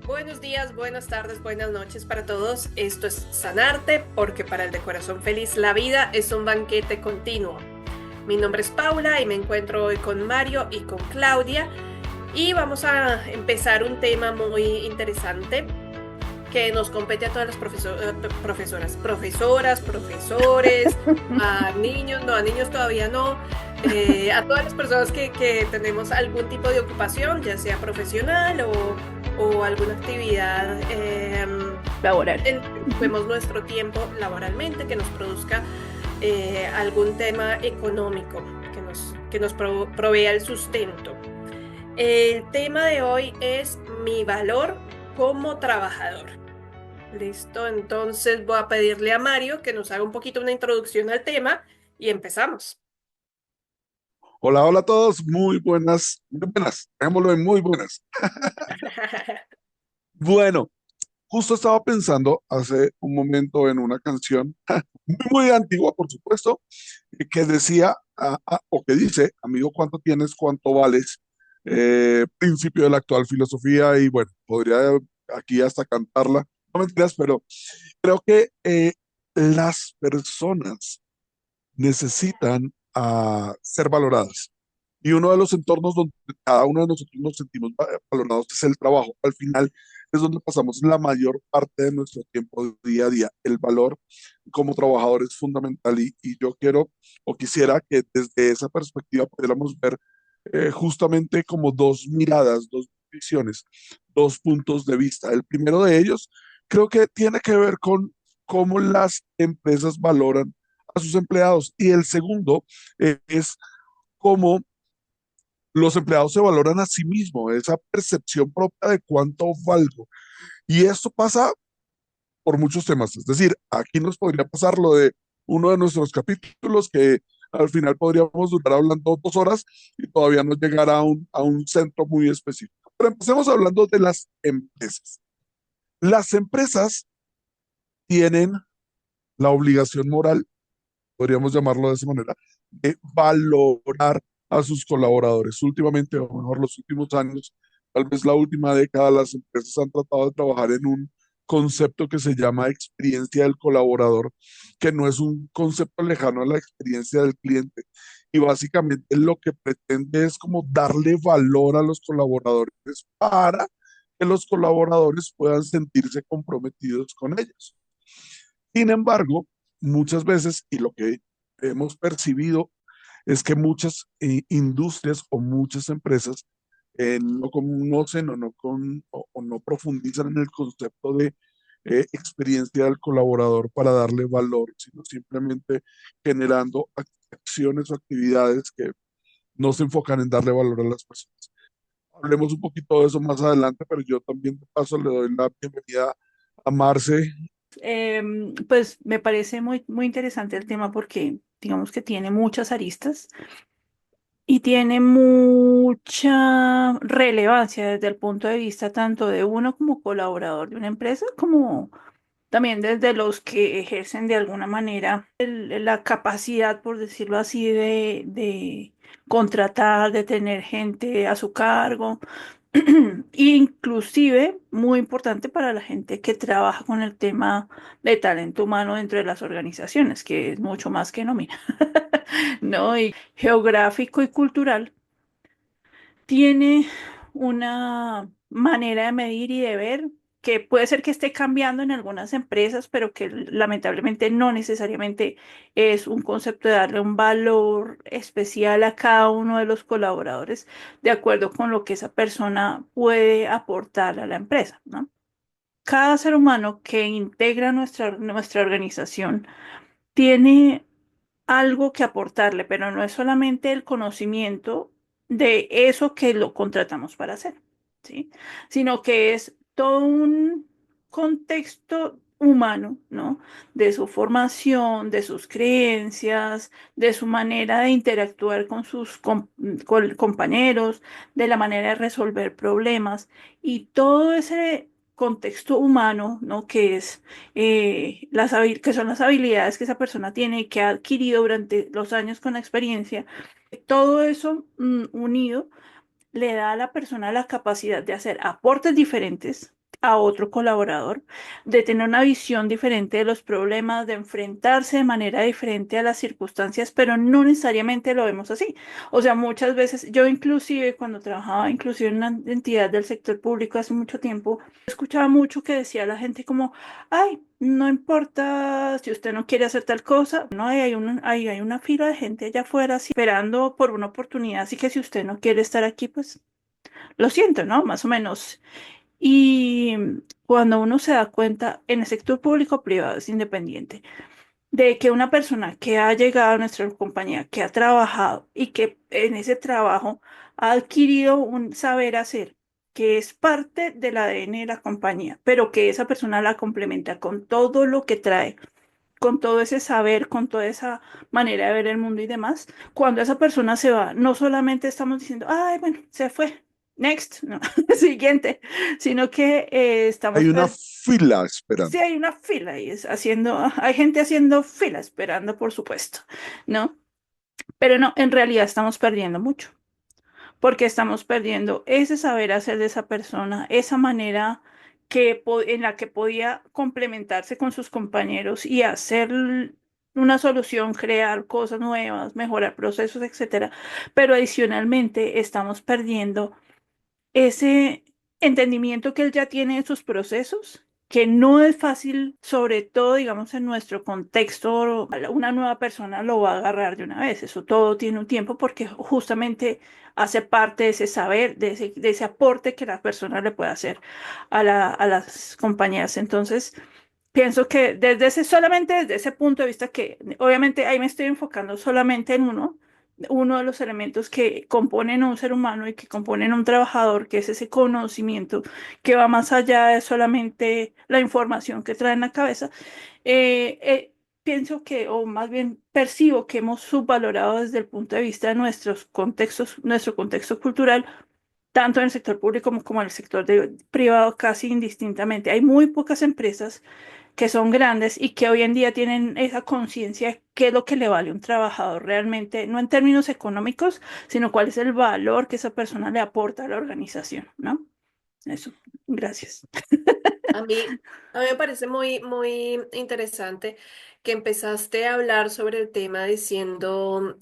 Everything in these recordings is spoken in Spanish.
Buenos días, buenas tardes, buenas noches para todos. Esto es Sanarte, porque para el de corazón feliz la vida es un banquete continuo. Mi nombre es Paula y me encuentro hoy con Mario y con Claudia y vamos a empezar un tema muy interesante que nos compete a todas las profesores, a niños, no, a niños todavía no, a todas las personas que tenemos algún tipo de ocupación, ya sea profesional o alguna actividad Laboral. en la que ocupemos nuestro tiempo laboralmente, que nos produzca algún tema económico, que nos provea el sustento. El tema de hoy es mi valor como trabajador. Listo, entonces voy a pedirle a Mario que nos haga un poquito una introducción al tema y empezamos. Hola, hola a todos, muy buenas, dejémoslo en muy buenas. Bueno, justo estaba pensando hace un momento en una canción, muy antigua, por supuesto, que decía, o que dice, amigo, ¿cuánto tienes, cuánto vales? Principio de la actual filosofía y bueno, podría aquí hasta cantarla, no mentiras, pero creo que las personas necesitan ser valoradas. Y uno de los entornos donde cada uno de nosotros nos sentimos valorados es el trabajo. Al final es donde pasamos la mayor parte de nuestro tiempo día a día. El valor como trabajador es fundamental y yo quiero o quisiera que desde esa perspectiva pudiéramos ver justamente como dos miradas, dos visiones, dos puntos de vista. El primero de ellos creo que tiene que ver con cómo las empresas valoran a sus empleados y el segundo es cómo los empleados se valoran a sí mismos, esa percepción propia de cuánto valgo. Y esto pasa por muchos temas. Es decir, aquí nos podría pasar lo de uno de nuestros capítulos que al final podríamos durar hablando 2 horas y todavía no llegar a un centro muy específico. Pero empecemos hablando de las empresas. Las empresas tienen la obligación moral, podríamos llamarlo de esa manera, de valorar a sus colaboradores. Últimamente, o mejor los últimos años, tal vez la última década, las empresas han tratado de trabajar en un concepto que se llama experiencia del colaborador, que no es un concepto lejano a la experiencia del cliente. Y básicamente lo que pretende es como darle valor a los colaboradores para que los colaboradores puedan sentirse comprometidos con ellos. Sin embargo, muchas veces, y lo que hemos percibido es que muchas industrias o muchas empresas no conocen o no profundizan en el concepto de experiencia del colaborador para darle valor, sino simplemente generando acciones o actividades que no se enfocan en darle valor a las personas. Hablemos un poquito de eso más adelante, pero yo también de paso le doy la bienvenida a Marce. Pues me parece muy interesante el tema porque digamos que tiene muchas aristas y tiene mucha relevancia desde el punto de vista tanto de uno como colaborador de una empresa, como también desde los que ejercen de alguna manera la capacidad, por decirlo así, de contratar, de tener gente a su cargo. Inclusive, muy importante para la gente que trabaja con el tema de talento humano dentro de las organizaciones, que es mucho más que nómina, ¿no? Y geográfico y cultural tiene una manera de medir y de ver que puede ser que esté cambiando en algunas empresas, pero que lamentablemente no necesariamente es un concepto de darle un valor especial a cada uno de los colaboradores de acuerdo con lo que esa persona puede aportar a la empresa, ¿no? Cada ser humano que integra nuestra organización tiene algo que aportarle, pero no es solamente el conocimiento de eso que lo contratamos para hacer, ¿sí? Sino que es todo un contexto humano, ¿no? De su formación, de sus creencias, de su manera de interactuar con sus compañeros, de la manera de resolver problemas y todo ese contexto humano, ¿no? Que es que son las habilidades que esa persona tiene y que ha adquirido durante los años con la experiencia, todo eso unido le da a la persona la capacidad de hacer aportes diferentes a otro colaborador, de tener una visión diferente de los problemas, de enfrentarse de manera diferente a las circunstancias, pero no necesariamente lo vemos así. O sea, muchas veces, yo inclusive cuando trabajaba inclusive en una entidad del sector público hace mucho tiempo, escuchaba mucho que decía la gente como, ay, no importa si usted no quiere hacer tal cosa, no, hay una fila de gente allá afuera así, esperando por una oportunidad, así que si usted no quiere estar aquí, pues lo siento, ¿no? Más o menos. Y cuando uno se da cuenta en el sector público o privado es independiente de que una persona que ha llegado a nuestra compañía, que ha trabajado y que en ese trabajo ha adquirido un saber hacer que es parte del ADN de la compañía, pero que esa persona la complementa con todo lo que trae, con todo ese saber, con toda esa manera de ver el mundo y demás, cuando esa persona se va, no solamente estamos diciendo, ay, bueno, se fue, next, no, siguiente, sino que Hay estamos, una fila esperando. sí hay una fila y es haciendo, hay gente haciendo fila esperando, por supuesto, ¿no? Pero no, en realidad estamos perdiendo mucho porque estamos perdiendo ese saber hacer de esa persona, esa manera en la que podía complementarse con sus compañeros y hacer una solución, crear cosas nuevas, mejorar procesos, etcétera. Pero adicionalmente estamos perdiendo ese entendimiento que él ya tiene de sus procesos, que no es fácil, sobre todo, digamos, en nuestro contexto, una nueva persona lo va a agarrar de una vez. Eso todo tiene un tiempo porque justamente hace parte de ese saber, de ese aporte que la persona le puede hacer a las compañías. Entonces, pienso que solamente desde ese punto de vista que obviamente ahí me estoy enfocando solamente en uno de los elementos que componen a un ser humano y que componen a un trabajador, que es ese conocimiento que va más allá de solamente la información que trae en la cabeza, pienso que, o más bien percibo que hemos subvalorado desde el punto de vista de nuestros contextos, nuestro contexto cultural, tanto en el sector público como en el sector privado, casi indistintamente. Hay muy pocas empresas que son grandes y que hoy en día tienen esa conciencia de qué es lo que le vale a un trabajador realmente, no en términos económicos, sino cuál es el valor que esa persona le aporta a la organización, ¿no? Eso, gracias. A mí, a mí me parece muy, muy interesante que empezaste a hablar sobre el tema diciendo,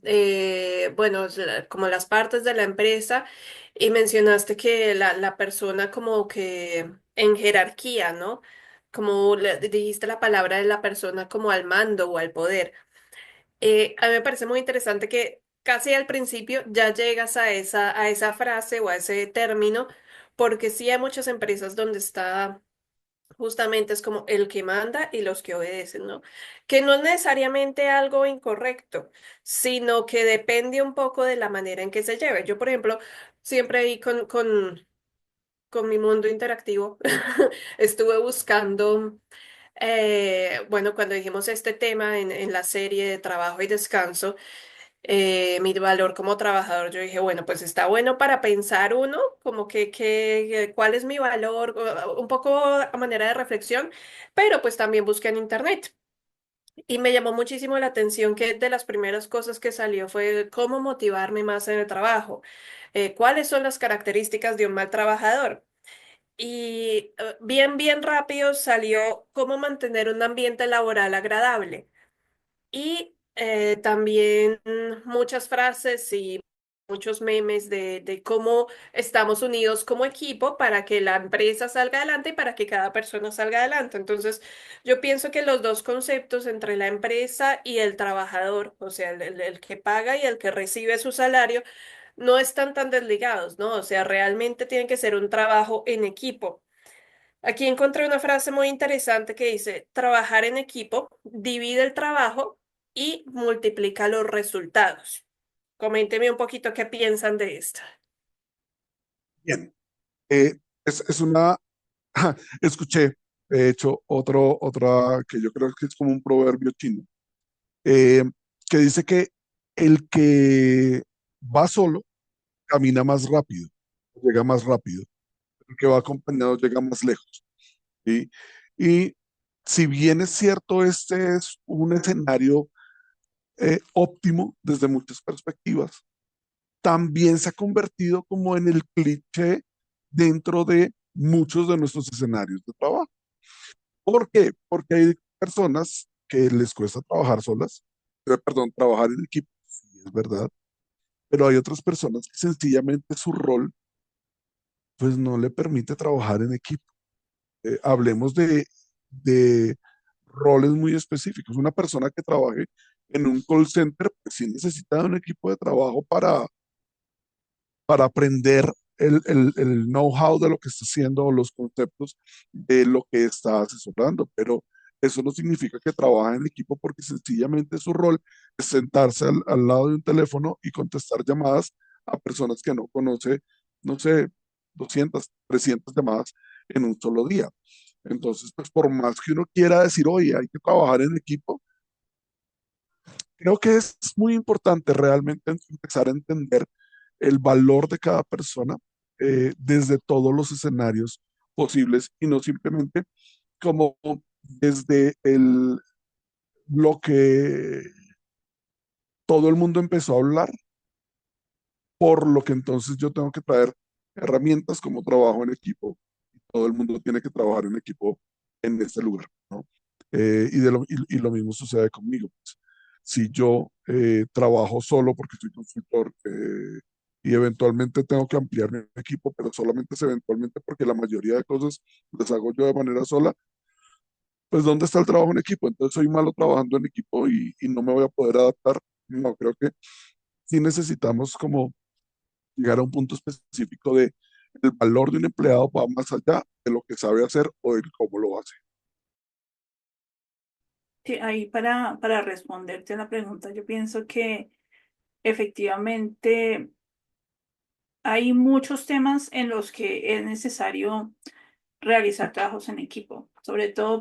bueno, como las partes de la empresa y mencionaste que la persona como que en jerarquía, ¿no? Como dijiste la palabra de la persona como al mando o al poder. A mí me parece muy interesante que casi al principio ya llegas a esa frase o a ese término, porque sí hay muchas empresas donde está justamente es como el que manda y los que obedecen, ¿no? Que no es necesariamente algo incorrecto, sino que depende un poco de la manera en que se lleve. Yo, por ejemplo, siempre ahí con mi mundo interactivo estuve buscando, bueno, cuando dijimos este tema en la serie de trabajo y descanso, mi valor como trabajador, yo dije, bueno, pues está bueno para pensar uno, como cuál es mi valor, un poco a manera de reflexión, pero pues también busqué en internet. Y me llamó muchísimo la atención que de las primeras cosas que salió fue cómo motivarme más en el trabajo, cuáles son las características de un mal trabajador. Y bien rápido salió cómo mantener un ambiente laboral agradable. Y también muchas frases y muchos memes de cómo estamos unidos como equipo para que la empresa salga adelante y para que cada persona salga adelante. Entonces, yo pienso que los dos conceptos entre la empresa y el trabajador, o sea, el que paga y el que recibe su salario, no están tan desligados, ¿no? O sea, realmente tiene que ser un trabajo en equipo. Aquí encontré una frase muy interesante que dice, trabajar en equipo divide el trabajo y multiplica los resultados. Coménteme un poquito qué piensan de esto. Bien, es una, escuché, de hecho, otra que yo creo que es como un proverbio chino, eh, que dice que el que va solo camina más rápido, llega más rápido, el que va acompañado llega más lejos, ¿sí? Y si bien es cierto, este es un escenario óptimo desde muchas perspectivas, también se ha convertido como en el cliché dentro de muchos de nuestros escenarios de trabajo. ¿Por qué? Porque hay personas que les cuesta trabajar solas, perdón, trabajar en equipo, sí, es verdad, pero hay otras personas que sencillamente su rol pues no le permite trabajar en equipo. Hablemos de roles muy específicos. Una persona que trabaje en un call center, pues sí necesita de un equipo de trabajo para aprender el know-how de lo que está haciendo o los conceptos de lo que está asesorando, pero eso no significa que trabaje en equipo porque sencillamente su rol es sentarse al lado de un teléfono y contestar llamadas a personas que no conoce, no sé, 200, 300 llamadas en un solo día. Entonces, pues por más que uno quiera decir, oye, hay que trabajar en equipo, creo que es muy importante realmente empezar a entender el valor de cada persona desde todos los escenarios posibles y no simplemente como desde lo que todo el mundo empezó a hablar, por lo que entonces yo tengo que traer herramientas como trabajo en equipo. Todo el mundo tiene que trabajar en equipo en este lugar, ¿no? Y lo mismo sucede conmigo, pues. Si yo trabajo solo porque soy consultor y eventualmente tengo que ampliar mi equipo, pero solamente es eventualmente porque la mayoría de cosas las hago yo de manera sola, pues ¿dónde está el trabajo en equipo? Entonces soy malo trabajando en equipo y no me voy a poder adaptar. No, creo que sí necesitamos como llegar a un punto específico de el valor de un empleado va más allá de lo que sabe hacer o de cómo lo hace. Sí, ahí para responderte a la pregunta, yo pienso que efectivamente hay muchos temas en los que es necesario realizar trabajos en equipo, sobre todo,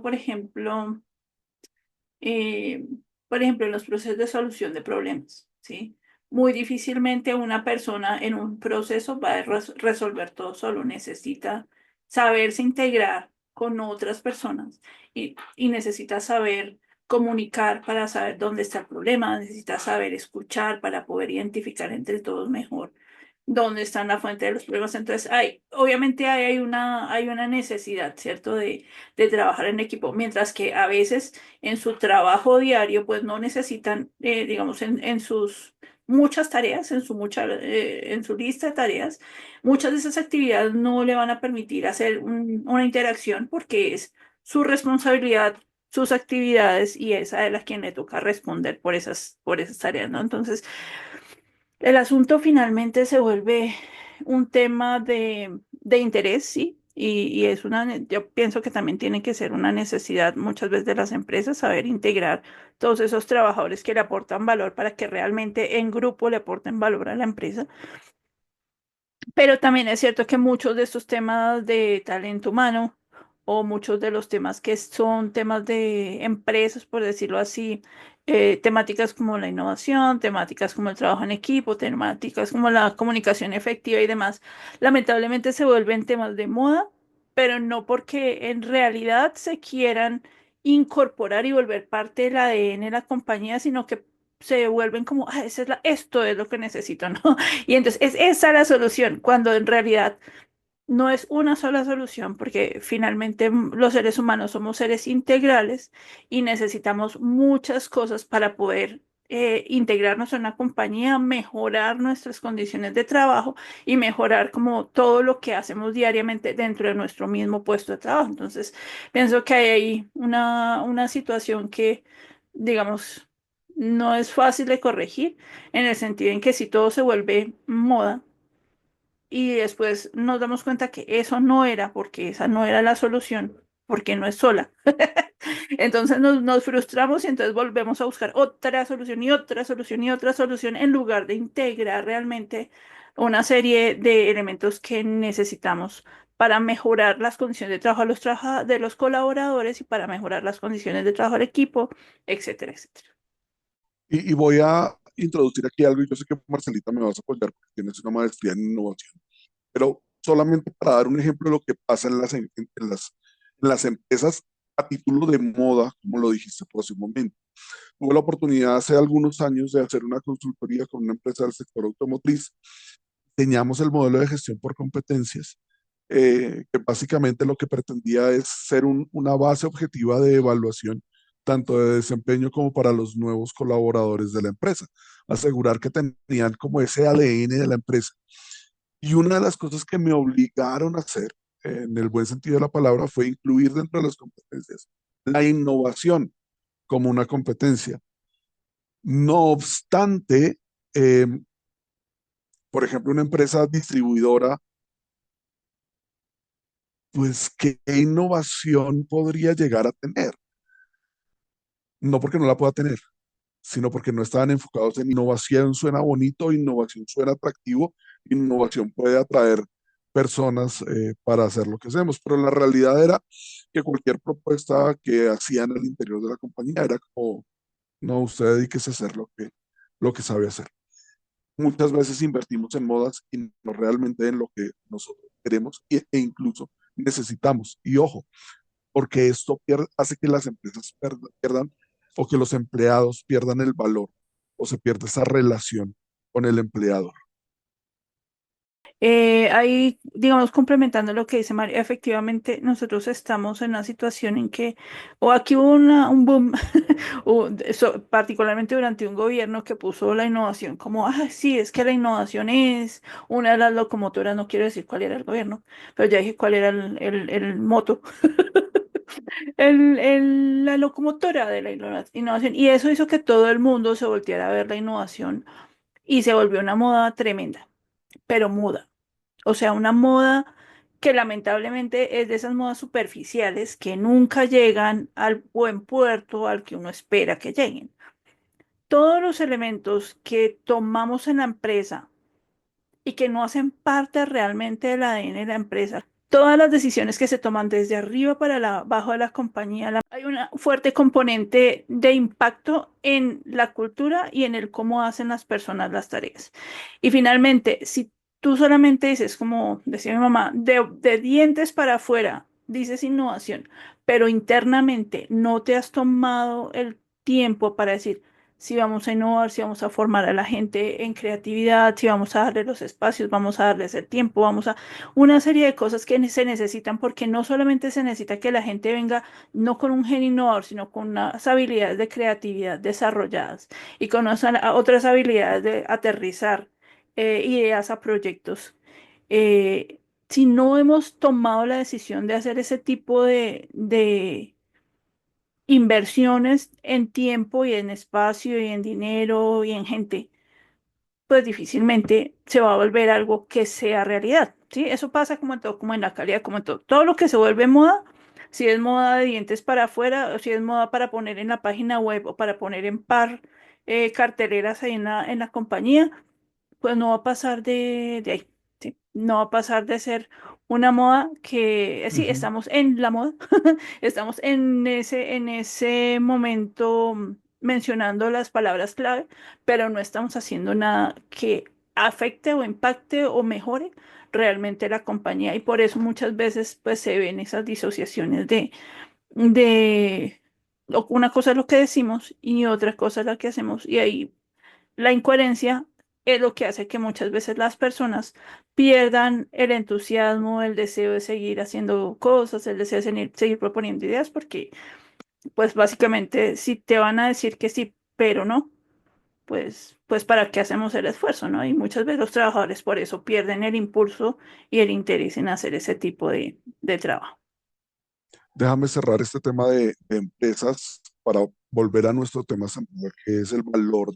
eh, por ejemplo, en los procesos de solución de problemas, ¿sí? Muy difícilmente una persona en un proceso va a resolver todo solo, necesita saberse integrar con otras personas y necesita saber comunicar para saber dónde está el problema, necesita saber escuchar para poder identificar entre todos mejor dónde están la fuente de los problemas. Entonces, obviamente hay una necesidad, ¿cierto?, de trabajar en equipo, mientras que a veces en su trabajo diario, pues no necesitan, digamos, en sus muchas tareas, en su lista de tareas, muchas de esas actividades no le van a permitir hacer una interacción porque es su responsabilidad, sus actividades y es a él a quien le toca responder por esas tareas, ¿no? Entonces, el asunto finalmente se vuelve un tema de interés, sí, y es yo pienso que también tiene que ser una necesidad muchas veces de las empresas saber integrar todos esos trabajadores que le aportan valor para que realmente en grupo le aporten valor a la empresa. Pero también es cierto que muchos de estos temas de talento humano o muchos de los temas que son temas de empresas, por decirlo así, temáticas como la innovación, temáticas como el trabajo en equipo, temáticas como la comunicación efectiva y demás, lamentablemente se vuelven temas de moda, pero no porque en realidad se quieran incorporar y volver parte del ADN de la compañía, sino que se vuelven como, ah, esto es lo que necesito, ¿no? Y entonces es esa la solución, cuando en realidad no es una sola solución, porque finalmente los seres humanos somos seres integrales y necesitamos muchas cosas para poder integrarnos en una compañía, mejorar nuestras condiciones de trabajo y mejorar como todo lo que hacemos diariamente dentro de nuestro mismo puesto de trabajo. Entonces, pienso que hay ahí una situación que, digamos, no es fácil de corregir en el sentido en que si todo se vuelve moda, y después nos damos cuenta que eso no era, porque esa no era la solución, porque no es sola. Entonces nos frustramos y entonces volvemos a buscar otra solución y otra solución y otra solución en lugar de integrar realmente una serie de elementos que necesitamos para mejorar las condiciones de trabajo de los colaboradores y para mejorar las condiciones de trabajo del equipo, etcétera, etcétera. Y voy a introducir aquí algo y yo sé que Marcelita me vas a apoyar porque tienes una maestría en innovación, pero solamente para dar un ejemplo de lo que pasa en las empresas a título de moda, como lo dijiste por hace un momento. Tuve la oportunidad hace algunos años de hacer una consultoría con una empresa del sector automotriz. Diseñamos el modelo de gestión por competencias que básicamente lo que pretendía es ser una base objetiva de evaluación, tanto de desempeño como para los nuevos colaboradores de la empresa, asegurar que tenían como ese ADN de la empresa. Y una de las cosas que me obligaron a hacer, en el buen sentido de la palabra, fue incluir dentro de las competencias la innovación como una competencia. No obstante, eh, por ejemplo, una empresa distribuidora, pues, ¿qué innovación podría llegar a tener? No porque no la pueda tener, sino porque no estaban enfocados en innovación. Suena bonito, innovación suena atractivo, innovación puede atraer personas para hacer lo que hacemos, pero la realidad era que cualquier propuesta que hacían al interior de la compañía era como, no, usted dedíquese a hacer lo que sabe hacer. Muchas veces invertimos en modas y no realmente en lo que nosotros queremos e incluso necesitamos. Y ojo, porque esto hace que las empresas pierdan o que los empleados pierdan el valor o se pierde esa relación con el empleador. Ahí, digamos, complementando lo que dice María, efectivamente nosotros estamos en una situación en que, o aquí hubo un boom, particularmente durante un gobierno que puso la innovación como, ah, sí, es que la innovación es una de las locomotoras, no quiero decir cuál era el gobierno, pero ya dije cuál era el moto, la locomotora de la innovación, y eso hizo que todo el mundo se volteara a ver la innovación y se volvió una moda tremenda, pero muda. O sea, una moda que lamentablemente es de esas modas superficiales que nunca llegan al buen puerto al que uno espera que lleguen. Todos los elementos que tomamos en la empresa y que no hacen parte realmente del ADN de la empresa, todas las decisiones que se toman desde arriba para abajo de la compañía, hay un fuerte componente de impacto en la cultura y en el cómo hacen las personas las tareas. Y finalmente, si tú solamente dices, como decía mi mamá, de dientes para afuera, dices innovación, pero internamente no te has tomado el tiempo para decir, si vamos a innovar, si vamos a formar a la gente en creatividad, si vamos a darle los espacios, vamos a darles el tiempo, vamos a una serie de cosas que se necesitan, porque no solamente se necesita que la gente venga no con un gen innovador, sino con unas habilidades de creatividad desarrolladas y con otras habilidades de aterrizar ideas a proyectos. Si no hemos tomado la decisión de hacer ese tipo de inversiones en tiempo y en espacio y en dinero y en gente, pues difícilmente se va a volver algo que sea realidad, ¿sí? Eso pasa como en todo, como en la calidad, como en todo. Todo lo que se vuelve moda, si es moda de dientes para afuera, o si es moda para poner en la página web o para poner en par carteleras ahí en la compañía, pues no va a pasar de ahí, ¿sí? No va a pasar de ser una moda que, sí, Ujú. estamos en la moda, estamos en ese momento mencionando las palabras clave, pero no estamos haciendo nada que afecte o impacte o mejore realmente la compañía. Y por eso muchas veces pues se ven esas disociaciones de una cosa es lo que decimos y otra cosa es la que hacemos. Y ahí la incoherencia es lo que hace que muchas veces las personas pierdan el entusiasmo, el deseo de seguir haciendo cosas, el deseo de seguir proponiendo ideas, porque pues básicamente si te van a decir que sí, pero no, pues para qué hacemos el esfuerzo, ¿no? Y muchas veces los trabajadores por eso pierden el impulso y el interés en hacer ese tipo de trabajo. Déjame cerrar este tema de empresas para volver a nuestro tema central, que es el valor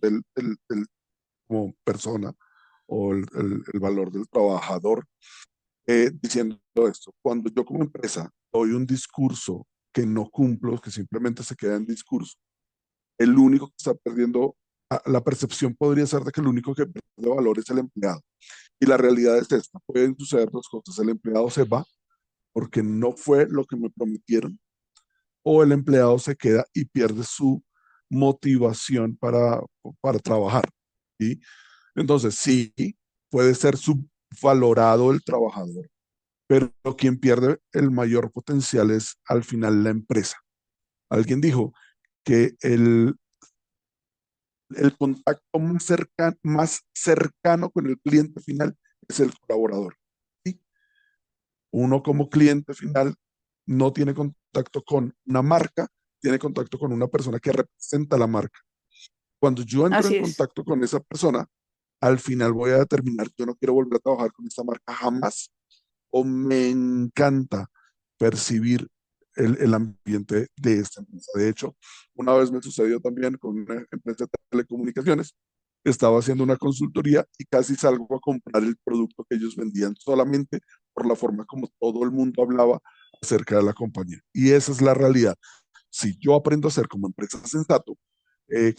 como persona o el valor del trabajador, diciendo esto. Cuando yo como empresa doy un discurso que no cumplo, que simplemente se queda en discurso, el único que está perdiendo, la percepción podría ser de que el único que pierde valor es el empleado. Y la realidad es esta, pueden suceder dos cosas, el empleado se va porque no fue lo que me prometieron, o el empleado se queda y pierde su motivación para trabajar. ¿Sí? Entonces, sí, puede ser subvalorado el trabajador, pero quien pierde el mayor potencial es al final la empresa. Alguien dijo que el contacto más cercano con el cliente final es el colaborador. ¿Sí? Uno como cliente final no tiene contacto con una marca, tiene contacto con una persona que representa la marca. Cuando yo entro en Así es. contacto con esa persona, al final voy a determinar, yo no quiero volver a trabajar con esta marca jamás, o me encanta percibir el ambiente de esta empresa. De hecho, una vez me sucedió también con una empresa de telecomunicaciones. Estaba haciendo una consultoría y casi salgo a comprar el producto que ellos vendían solamente por la forma como todo el mundo hablaba acerca de la compañía. Y esa es la realidad. Si yo aprendo a ser como empresa sensato,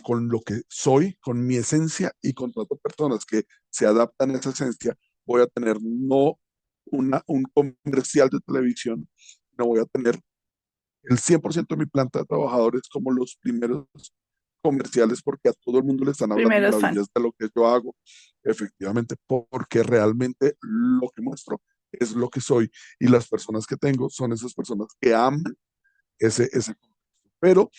con lo que soy, con mi esencia y contrato personas que se adaptan a esa esencia, voy a tener no un comercial de televisión, no voy a tener el 100% de mi planta de trabajadores como los primeros comerciales porque a todo el mundo le están hablando Primeros fans. maravillas de lo que yo hago, efectivamente, porque realmente lo que muestro es lo que soy y las personas que tengo son esas personas que aman ese contexto. Pero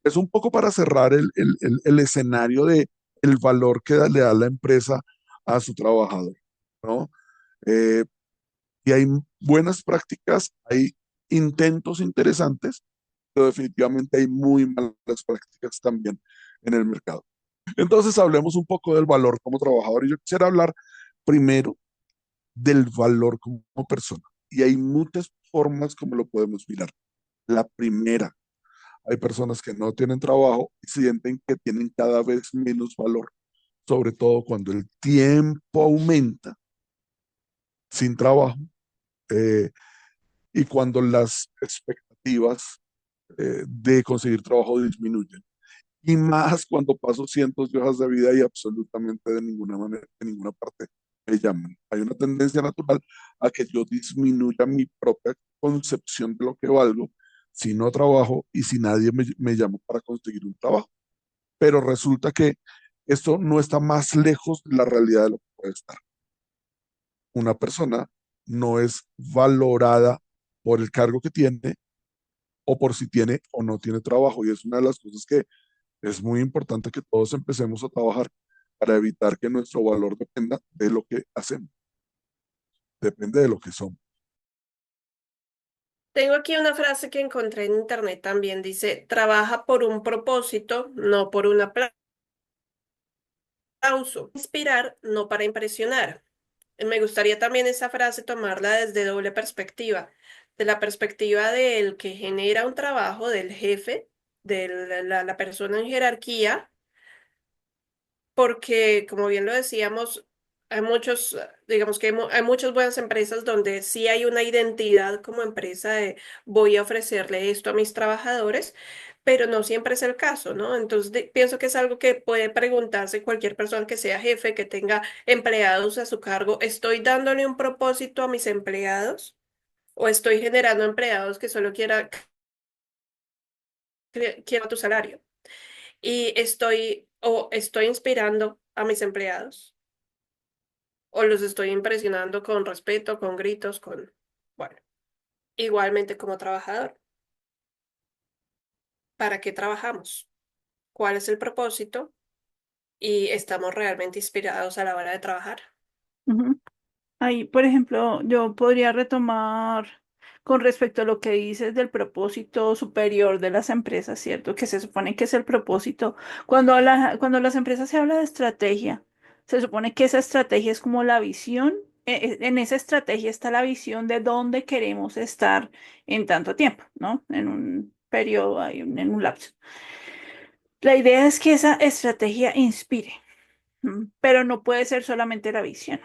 es un poco para cerrar el escenario de el valor que le da la empresa a su trabajador, ¿no? Eh, y hay buenas prácticas, hay intentos interesantes, pero definitivamente hay muy malas prácticas también en el mercado. Entonces hablemos un poco del valor como trabajador y yo quisiera hablar primero del valor como persona. Y hay muchas formas como lo podemos mirar. La primera, hay personas que no tienen trabajo y sienten que tienen cada vez menos valor, sobre todo cuando el tiempo aumenta sin trabajo, eh, y cuando las expectativas de conseguir trabajo disminuyen. Y más cuando paso cientos de hojas de vida y absolutamente de ninguna manera, de ninguna parte me llaman. Hay una tendencia natural a que yo disminuya mi propia concepción de lo que valgo si no trabajo y si nadie me llama para conseguir un trabajo. Pero resulta que esto no está más lejos de la realidad de lo que puede estar. Una persona no es valorada por el cargo que tiene o por si tiene o no tiene trabajo. Y es una de las cosas que es muy importante que todos empecemos a trabajar para evitar que nuestro valor dependa de lo que hacemos, depende de lo que somos. Tengo aquí una frase que encontré en internet también. Dice, trabaja por un propósito, no por un aplauso. Inspirar, no para impresionar. Me gustaría también esa frase tomarla desde doble perspectiva. De la perspectiva del que genera un trabajo, del jefe, de la persona en jerarquía, porque, como bien lo decíamos, hay muchos, digamos que hay muchas buenas empresas donde sí hay una identidad como empresa de voy a ofrecerle esto a mis trabajadores, pero no siempre es el caso, ¿no? Entonces, pienso que es algo que puede preguntarse cualquier persona que sea jefe, que tenga empleados a su cargo, ¿estoy dándole un propósito a mis empleados o estoy generando empleados que solo quiera tu salario? Y estoy inspirando a mis empleados o los estoy impresionando con respeto, con gritos, bueno, igualmente como trabajador. ¿Para qué trabajamos? ¿Cuál es el propósito? ¿Y estamos realmente inspirados a la hora de trabajar? Ujú. Ahí, por ejemplo, yo podría retomar con respecto a lo que dices del propósito superior de las empresas, ¿cierto? Que se supone que es el propósito. Cuando las empresas se habla de estrategia, se supone que esa estrategia es como la visión. En esa estrategia está la visión de dónde queremos estar en tanto tiempo, ¿no? En un periodo, en un lapso. La idea es que esa estrategia inspire, pero no puede ser solamente la visión.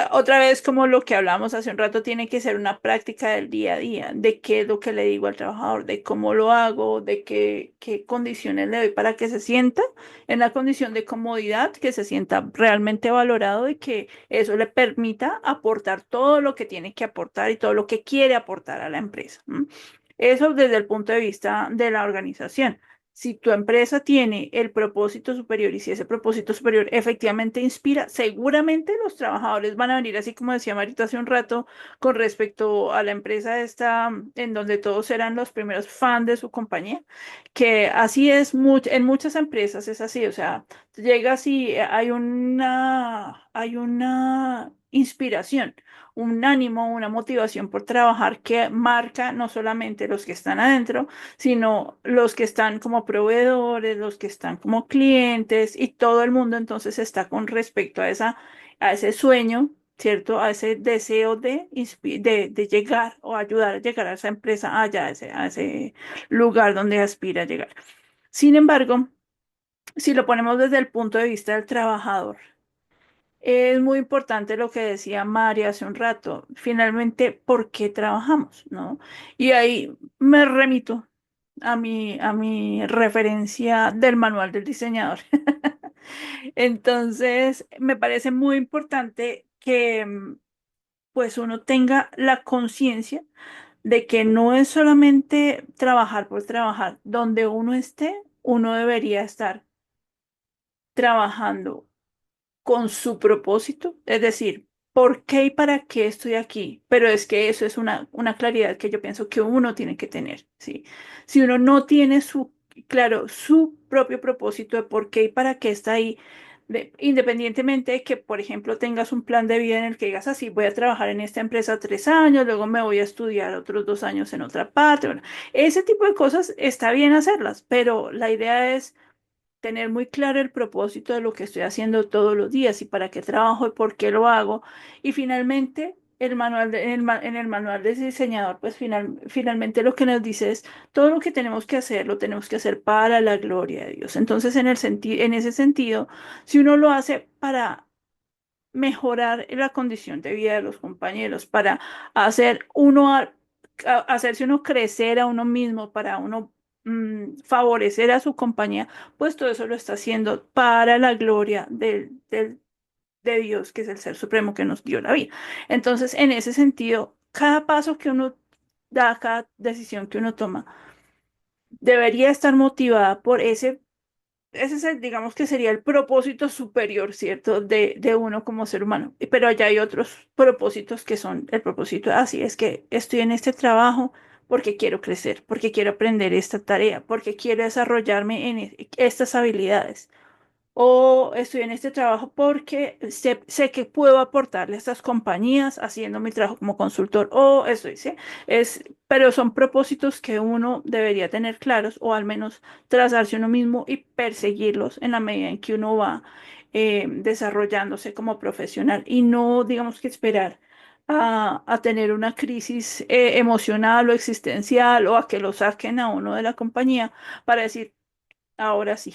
Otra vez, como lo que hablamos hace un rato, tiene que ser una práctica del día a día, de qué es lo que le digo al trabajador, de cómo lo hago, de qué condiciones le doy para que se sienta en la condición de comodidad, que se sienta realmente valorado y que eso le permita aportar todo lo que tiene que aportar y todo lo que quiere aportar a la empresa. Eso desde el punto de vista de la organización. Si tu empresa tiene el propósito superior y si ese propósito superior efectivamente inspira, seguramente los trabajadores van a venir, así como decía Marito hace un rato, con respecto a la empresa esta, en donde todos eran los primeros fans de su compañía, que así es, en muchas empresas es así, o sea, llegas y hay una inspiración, un ánimo, una motivación por trabajar que marca no solamente los que están adentro, sino los que están como proveedores, los que están como clientes y todo el mundo entonces está con respecto a a ese sueño, ¿cierto? A ese deseo de llegar o ayudar a llegar a esa empresa allá, a ese lugar donde aspira a llegar. Sin embargo, si lo ponemos desde el punto de vista del trabajador, es muy importante lo que decía Mari hace un rato. Finalmente, ¿por qué trabajamos? ¿No? Y ahí me remito a mi referencia del manual del diseñador. Entonces, me parece muy importante que pues uno tenga la conciencia de que no es solamente trabajar por trabajar. Donde uno esté, uno debería estar trabajando con su propósito, es decir, ¿por qué y para qué estoy aquí? Pero es que eso es una claridad que yo pienso que uno tiene que tener, ¿sí? Si uno no tiene claro, su propio propósito de por qué y para qué está ahí, independientemente de que, por ejemplo, tengas un plan de vida en el que digas así, voy a trabajar en esta empresa 3 años, luego me voy a estudiar otros 2 años en otra parte, bueno, ese tipo de cosas está bien hacerlas, pero la idea es tener muy claro el propósito de lo que estoy haciendo todos los días y para qué trabajo y por qué lo hago. Y finalmente, en el manual de diseñador, pues finalmente lo que nos dice es todo lo que tenemos que hacer, lo tenemos que hacer para la gloria de Dios. Entonces, en ese sentido, si uno lo hace para mejorar la condición de vida de los compañeros, para hacer hacerse uno crecer a uno mismo, para uno favorecer a su compañía, pues todo eso lo está haciendo para la gloria de Dios, que es el Ser Supremo que nos dio la vida. Entonces, en ese sentido, cada paso que uno da, cada decisión que uno toma, debería estar motivada por ese es digamos que sería el propósito superior, ¿cierto? De uno como ser humano. Pero allá hay otros propósitos que son el propósito, así es que estoy en este trabajo porque quiero crecer, porque quiero aprender esta tarea, porque quiero desarrollarme en estas habilidades. O estoy en este trabajo porque sé que puedo aportarle a estas compañías haciendo mi trabajo como consultor. O estoy, ¿sí? Pero son propósitos que uno debería tener claros o al menos trazarse uno mismo y perseguirlos en la medida en que uno va desarrollándose como profesional y no, digamos que esperar a tener una crisis emocional o existencial o a que lo saquen a uno de la compañía para decir, ahora sí.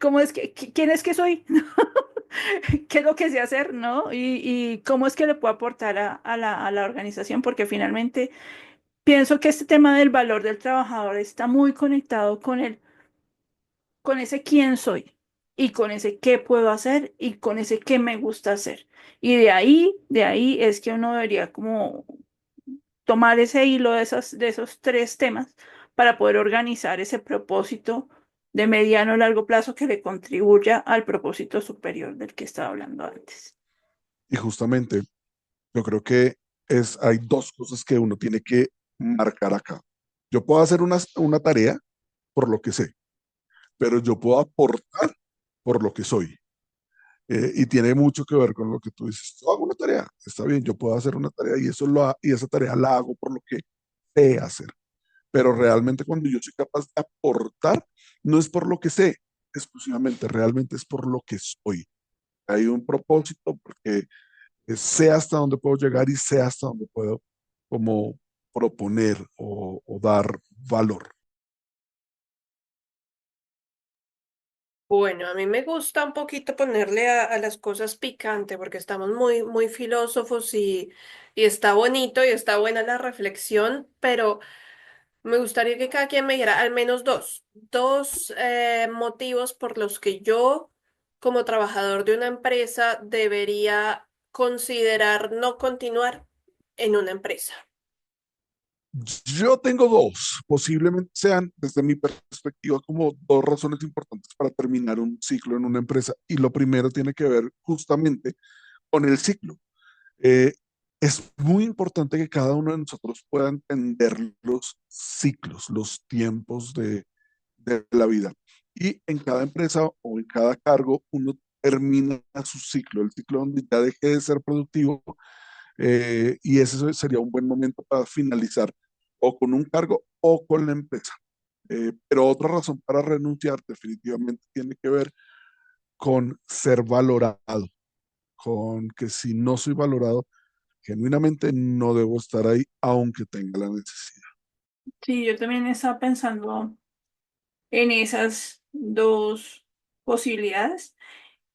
¿Cómo es quién es que soy? ¿Qué es lo que sé hacer, no? Y cómo es que le puedo aportar a la organización, porque finalmente pienso que este tema del valor del trabajador está muy conectado con ese quién soy y con ese qué puedo hacer y con ese qué me gusta hacer. Y de ahí es que uno debería como tomar ese hilo de esos tres temas para poder organizar ese propósito de mediano o largo plazo que le contribuya al propósito superior del que estaba hablando antes. Y justamente yo creo que hay dos cosas que uno tiene que marcar acá. Yo puedo hacer una tarea por lo que sé, pero yo puedo aportar por lo que soy. Y tiene mucho que ver con lo que tú dices. Yo hago una tarea, está bien, yo puedo hacer una tarea y, y esa tarea la hago por lo que sé hacer. Pero realmente cuando yo soy capaz de aportar, no es por lo que sé exclusivamente, realmente es por lo que soy. Hay un propósito porque sé hasta dónde puedo llegar y sé hasta dónde puedo como proponer o dar valor. Bueno, a mí me gusta un poquito ponerle a las cosas picante porque estamos muy filósofos y está bonito y está buena la reflexión, pero me gustaría que cada quien me diera al menos dos motivos por los que yo, como trabajador de una empresa, debería considerar no continuar en una empresa. Yo tengo dos, posiblemente sean desde mi perspectiva como dos razones importantes para terminar un ciclo en una empresa. Y lo primero tiene que ver justamente con el ciclo. Eh, es muy importante que cada uno de nosotros pueda entender los ciclos, los tiempos de la vida. Y en cada empresa o en cada cargo uno termina su ciclo, el ciclo donde ya deje de ser productivo, y ese sería un buen momento para finalizar o con un cargo o con la empresa. Pero otra razón para renunciar definitivamente tiene que ver con ser valorado, con que si no soy valorado, genuinamente no debo estar ahí, aunque tenga la necesidad. Sí, yo también estaba pensando en esas dos posibilidades.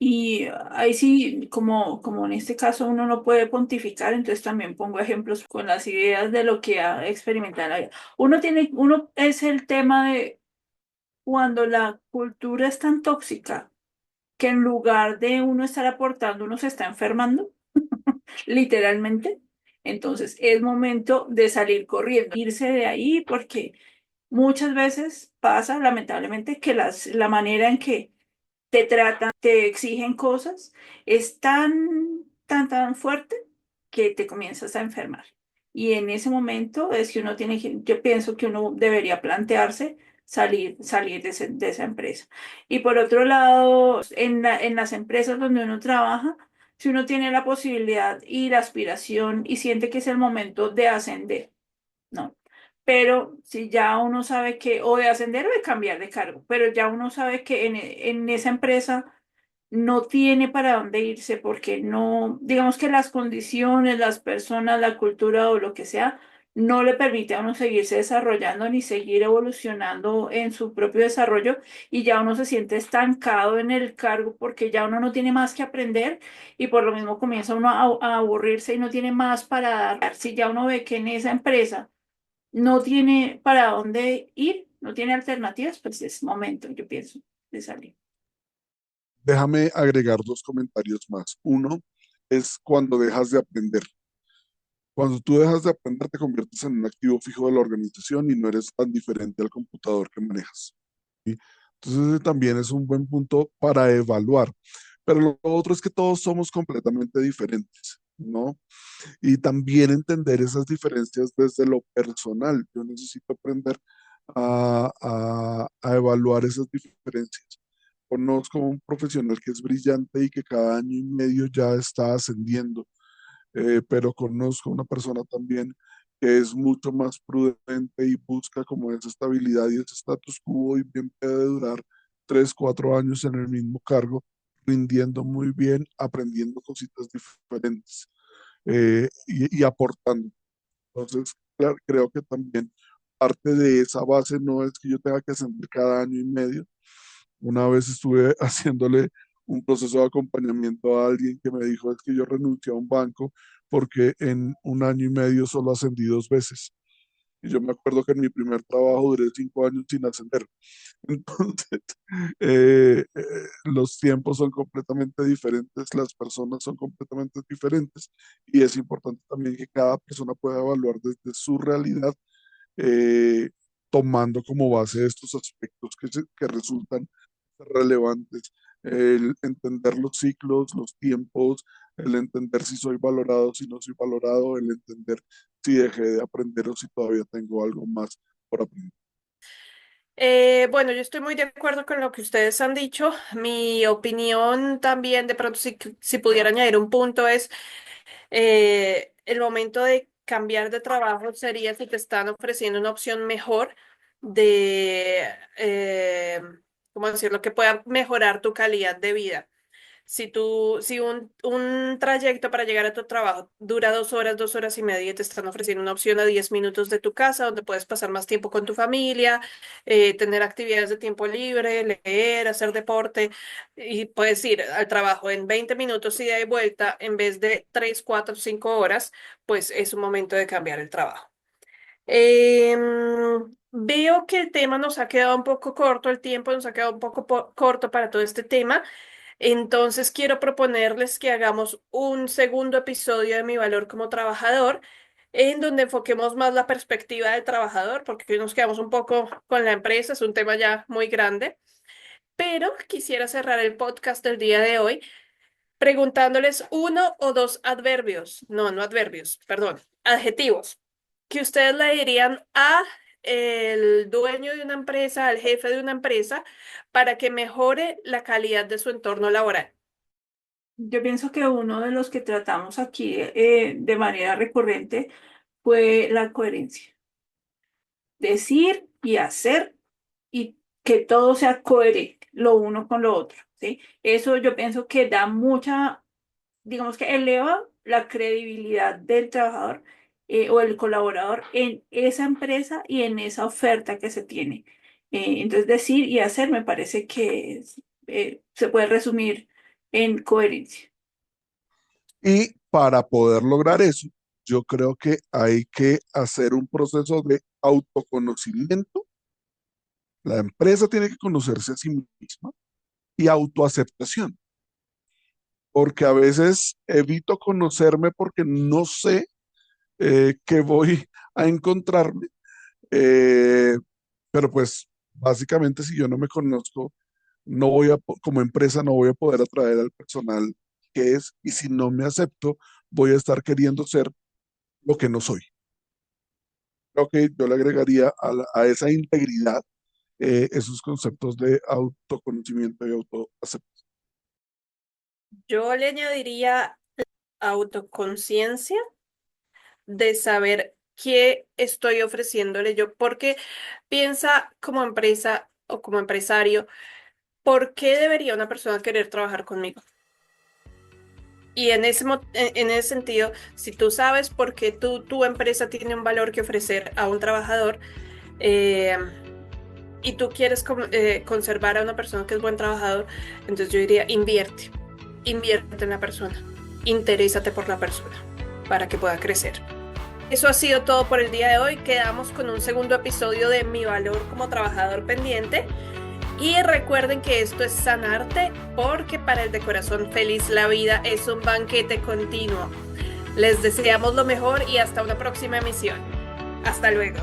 Y ahí sí, como en este caso uno no puede pontificar, entonces también pongo ejemplos con las ideas de lo que ha experimentado en la vida. Uno es el tema de cuando la cultura es tan tóxica que en lugar de uno estar aportando, uno se está enfermando, literalmente. Entonces es momento de salir corriendo, irse de ahí, porque muchas veces pasa, lamentablemente, que la manera en que te tratan, te exigen cosas, es tan fuerte que te comienzas a enfermar. Y en ese momento es que uno tiene que, yo pienso que uno debería plantearse salir de esa empresa. Y por otro lado, en las empresas donde uno trabaja, si uno tiene la posibilidad y la aspiración y siente que es el momento de ascender, ¿no? Pero si ya uno sabe que, o de ascender o de cambiar de cargo, pero ya uno sabe que en esa empresa no tiene para dónde irse porque no, digamos que las condiciones, las personas, la cultura o lo que sea, no le permite a uno seguirse desarrollando ni seguir evolucionando en su propio desarrollo y ya uno se siente estancado en el cargo porque ya uno no tiene más que aprender y por lo mismo comienza uno a aburrirse y no tiene más para dar. Si ya uno ve que en esa empresa no tiene para dónde ir, no tiene alternativas, pues es momento, yo pienso, de salir. Déjame agregar dos comentarios más. Uno es cuando dejas de aprender. Cuando tú dejas de aprender, te conviertes en un activo fijo de la organización y no eres tan diferente al computador que manejas. ¿Sí? Entonces, ese también es un buen punto para evaluar. Pero lo otro es que todos somos completamente diferentes, ¿no? Y también entender esas diferencias desde lo personal. Yo necesito aprender a evaluar esas diferencias. Conozco un profesional que es brillante y que cada año y medio ya está ascendiendo, pero conozco una persona también que es mucho más prudente y busca como esa estabilidad y ese status quo y bien puede durar 3, 4 años en el mismo cargo, rindiendo muy bien, aprendiendo cositas diferentes, y aportando. Entonces, claro, creo que también parte de esa base no es que yo tenga que ascender cada año y medio. Una vez estuve haciéndole un proceso de acompañamiento a alguien que me dijo, es que yo renuncié a un banco porque en un año y medio solo ascendí 2 veces. Y yo me acuerdo que en mi primer trabajo duré 5 años sin ascender. Entonces, los tiempos son completamente diferentes, las personas son completamente diferentes y es importante también que cada persona pueda evaluar desde su realidad, eh, tomando como base estos aspectos que resultan relevantes, el entender los ciclos, los tiempos, el entender si soy valorado, si no soy valorado, el entender si dejé de aprender o si todavía tengo algo más por aprender. Bueno, yo estoy muy de acuerdo con lo que ustedes han dicho. Mi opinión también, de pronto, si pudiera añadir un punto, es el momento de cambiar de trabajo sería si te están ofreciendo una opción mejor de, ¿cómo decirlo?, que pueda mejorar tu calidad de vida. Si un trayecto para llegar a tu trabajo dura 2 horas, 2 horas y media, y te están ofreciendo una opción a 10 minutos de tu casa, donde puedes pasar más tiempo con tu familia, tener actividades de tiempo libre, leer, hacer deporte, y puedes ir al trabajo en 20 minutos ida y vuelta en vez de 3, 4, 5 horas, pues es un momento de cambiar el trabajo. Veo que el tema nos ha quedado un poco corto, el tiempo nos ha quedado un poco corto para todo este tema. Entonces quiero proponerles que hagamos un segundo episodio de Mi Valor como Trabajador, en donde enfoquemos más la perspectiva del trabajador, porque hoy nos quedamos un poco con la empresa, es un tema ya muy grande, pero quisiera cerrar el podcast del día de hoy preguntándoles uno o dos adverbios, no adverbios, perdón, adjetivos, que ustedes le dirían a el dueño de una empresa, al jefe de una empresa, para que mejore la calidad de su entorno laboral. Yo pienso que uno de los que tratamos aquí de manera recurrente fue la coherencia. Decir y hacer y que todo sea coherente, lo uno con lo otro, ¿sí? Eso yo pienso que da mucha, digamos que eleva la credibilidad del trabajador o el colaborador en esa empresa y en esa oferta que se tiene. Entonces, decir y hacer me parece que se puede resumir en coherencia. Y para poder lograr eso, yo creo que hay que hacer un proceso de autoconocimiento. La empresa tiene que conocerse a sí misma y autoaceptación, porque a veces evito conocerme porque no sé qué voy a encontrarme, eh, pero pues básicamente si yo no me conozco, como empresa no voy a poder atraer al personal que es, y si no me acepto, voy a estar queriendo ser lo que no soy. Creo que yo le agregaría a esa integridad esos conceptos de autoconocimiento y autoaceptación. Yo le añadiría autoconciencia de saber qué estoy ofreciéndole yo, porque piensa como empresa o como empresario, ¿por qué debería una persona querer trabajar conmigo? Y en ese sentido, si tú sabes por qué tu empresa tiene un valor que ofrecer a un trabajador, eh, y tú quieres conservar a una persona que es buen trabajador, entonces yo diría, invierte en la persona, interésate por la persona para que pueda crecer. Eso ha sido todo por el día de hoy. Quedamos con un segundo episodio de Mi valor como trabajador pendiente. Y recuerden que esto es sanarte, porque para el de corazón feliz la vida es un banquete continuo. Les deseamos lo mejor y hasta una próxima emisión. Hasta luego.